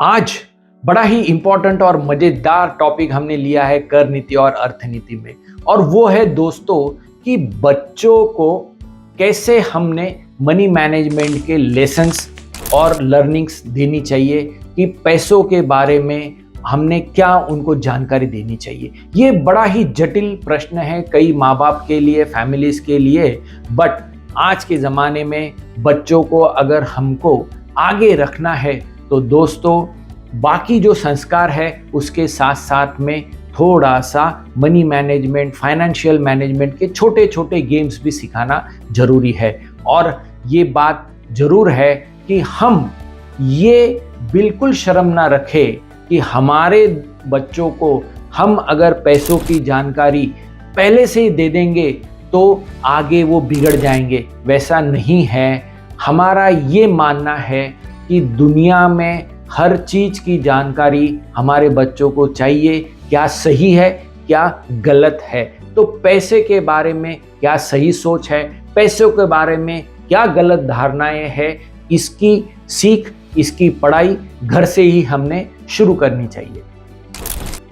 आज बड़ा ही इंपॉर्टेंट और मजेदार टॉपिक हमने लिया है कर नीति और अर्थनीति में। और वो है दोस्तों कि बच्चों को कैसे हमने मनी मैनेजमेंट के लेसन्स और लर्निंग्स देनी चाहिए, कि पैसों के बारे में हमने क्या उनको जानकारी देनी चाहिए। ये बड़ा ही जटिल प्रश्न है कई माँ बाप के लिए, फैमिलीज के लिए। बट आज के ज़माने में बच्चों को अगर हमको आगे रखना है तो दोस्तों बाकी जो संस्कार है उसके साथ साथ में थोड़ा सा मनी मैनेजमेंट, फाइनेंशियल मैनेजमेंट के छोटे छोटे गेम्स भी सिखाना जरूरी है। और ये बात जरूर है कि हम ये बिल्कुल शर्म ना रखें कि हमारे बच्चों को हम अगर पैसों की जानकारी पहले से ही दे देंगे तो आगे वो बिगड़ जाएंगे। वैसा नहीं है। हमारा ये मानना है कि दुनिया में हर चीज़ की जानकारी हमारे बच्चों को चाहिए, क्या सही है क्या गलत है। तो पैसे के बारे में क्या सही सोच है, पैसों के बारे में क्या गलत धारणाएं हैं, इसकी सीख, इसकी पढ़ाई घर से ही हमने शुरू करनी चाहिए।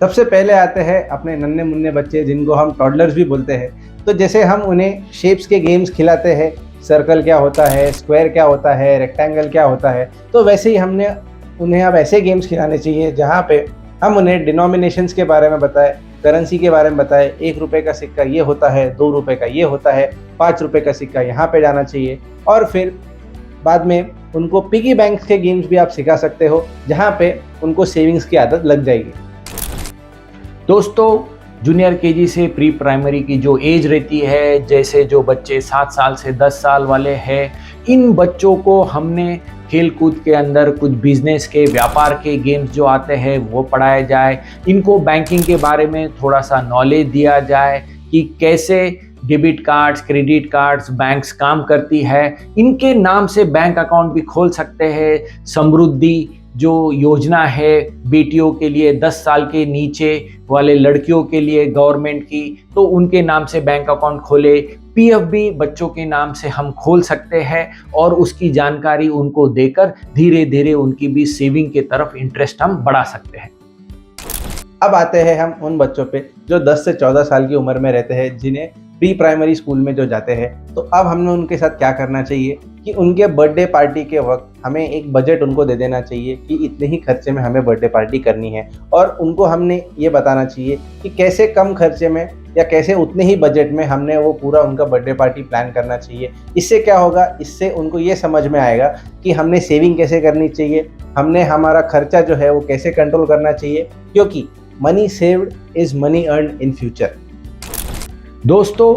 सबसे पहले आते हैं अपने नन्हे मुन्ने बच्चे, जिनको हम टॉडलर्स भी बोलते हैं। तो जैसे हम उन्हें शेप्स के गेम्स खिलाते हैं, सर्कल क्या होता है, स्क्वायर क्या होता है, रेक्टेंगल क्या होता है, तो वैसे ही हमने उन्हें अब ऐसे गेम्स खिलाने चाहिए जहाँ पे हम उन्हें डिनोमिनेशंस के बारे में बताएं, करेंसी के बारे में बताएं। 1 रुपये का सिक्का ये होता है, 2 रुपये का ये होता है, 5 रुपये का सिक्का यहाँ पे जाना चाहिए। और फिर बाद में उनको पिगी बैंक के गेम्स भी आप सिखा सकते हो, जहाँ पे उनको सेविंग्स की आदत लग जाएगी। दोस्तों जूनियर केजी से प्री प्राइमरी की जो एज रहती है, जैसे जो बच्चे 7 साल से 10 साल वाले हैं, इन बच्चों को हमने खेल कूद के अंदर कुछ बिजनेस के, व्यापार के गेम्स जो आते हैं वो पढ़ाया जाए। इनको बैंकिंग के बारे में थोड़ा सा नॉलेज दिया जाए कि कैसे debit cards, credit cards, banks काम करती है। इनके नाम से बैंक अकाउंट भी खोल सकते हैं। समृद्धि जो योजना है बेटियों के लिए, 10 साल के नीचे वाले लड़कियों के लिए गवर्नमेंट की, तो उनके नाम से बैंक अकाउंट खोले। पीएफ भी बच्चों के नाम से हम खोल सकते हैं और उसकी जानकारी उनको देकर धीरे धीरे उनकी भी सेविंग के तरफ इंटरेस्ट हम बढ़ा सकते हैं। अब आते हैं हम उन बच्चों पे जो 10 से 14 साल की उम्र में रहते हैं, जिन्हें प्री प्राइमरी स्कूल में जो जाते हैं। तो अब हमने उनके साथ क्या करना चाहिए कि उनके बर्थडे पार्टी के वक्त हमें एक बजट उनको दे देना चाहिए कि इतने ही खर्चे में हमें बर्थडे पार्टी करनी है। और उनको हमने ये बताना चाहिए कि कैसे कम खर्चे में या कैसे उतने ही बजट में हमने वो पूरा उनका बर्थडे पार्टी प्लान करना चाहिए। इससे क्या होगा, इससे उनको ये समझ में आएगा कि हमने सेविंग कैसे करनी चाहिए, हमने हमारा खर्चा जो है वो कैसे कंट्रोल करना चाहिए, क्योंकि money saved is money earned in future. दोस्तों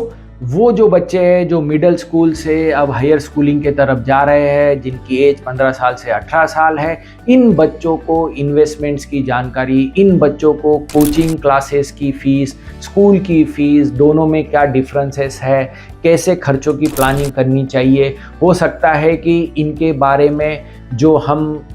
वो जो बच्चे हैं जो मिडिल स्कूल से अब हायर स्कूलिंग के तरफ जा रहे हैं, जिनकी एज 15 साल से 18 साल है, इन बच्चों को इन्वेस्टमेंट्स की जानकारी, इन बच्चों को कोचिंग क्लासेस की फ़ीस, स्कूल की फ़ीस, दोनों में क्या डिफरेंसेस है, कैसे खर्चों की प्लानिंग करनी चाहिए। हो सकता है कि इनके बारे में जो हम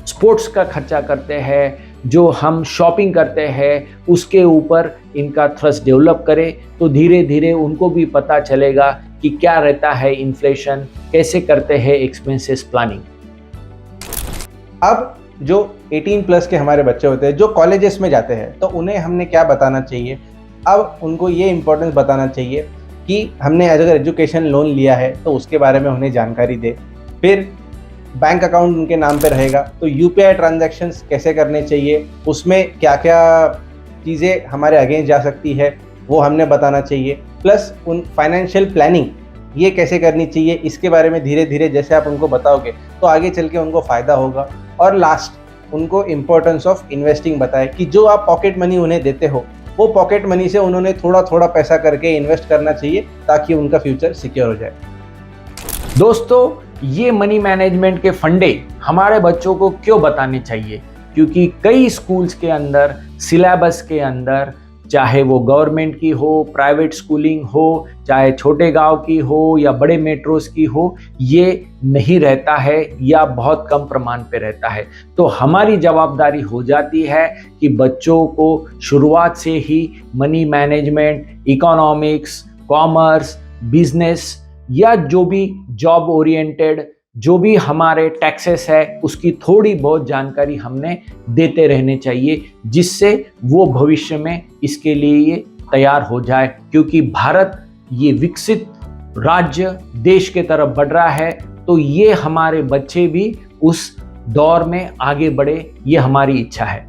स्पोर्ट्स का खर्चा करते हैं, जो हम शॉपिंग करते हैं, उसके ऊपर इनका थ्रस्ट डेवलप करें, तो धीरे धीरे उनको भी पता चलेगा कि क्या रहता है इन्फ्लेशन, कैसे करते हैं एक्सपेंसेस प्लानिंग। अब जो 18 प्लस के हमारे बच्चे होते हैं जो कॉलेजेस में जाते हैं, तो उन्हें हमने क्या बताना चाहिए। अब उनको ये इम्पोर्टेंस बताना चाहिए कि हमने अगर एजुकेशन लोन लिया है तो उसके बारे में उन्हें जानकारी दे। फिर बैंक अकाउंट उनके नाम पे रहेगा तो यूपीआई ट्रांजैक्शंस कैसे करने चाहिए, उसमें क्या क्या चीज़ें हमारे अगेंस्ट जा सकती है वो हमने बताना चाहिए। प्लस उन फाइनेंशियल प्लानिंग ये कैसे करनी चाहिए, इसके बारे में धीरे धीरे जैसे आप उनको बताओगे तो आगे चल के उनको फ़ायदा होगा। और लास्ट उनको इम्पोर्टेंस ऑफ इन्वेस्टिंग बताए कि जो आप पॉकेट मनी उन्हें देते हो वो पॉकेट मनी से उन्होंने थोड़ा थोड़ा पैसा करके इन्वेस्ट करना चाहिए ताकि उनका फ्यूचर सिक्योर हो जाए। दोस्तों ये मनी मैनेजमेंट के फंडे हमारे बच्चों को क्यों बताने चाहिए, क्योंकि कई स्कूल्स के अंदर, सिलेबस के अंदर, चाहे वो गवर्नमेंट की हो, प्राइवेट स्कूलिंग हो, चाहे छोटे गांव की हो या बड़े मेट्रोस की हो, ये नहीं रहता है या बहुत कम प्रमाण पे रहता है। तो हमारी जवाबदारी हो जाती है कि बच्चों को शुरुआत से ही money management, economics, commerce, business या जो भी जॉब ओरिएंटेड जो भी हमारे टैक्सेस है उसकी थोड़ी बहुत जानकारी हमने देते रहने चाहिए, जिससे वो भविष्य में इसके लिए ये तैयार हो जाए। क्योंकि भारत ये विकसित राज्य देश के तरफ बढ़ रहा है, तो ये हमारे बच्चे भी उस दौर में आगे बढ़े, ये हमारी इच्छा है।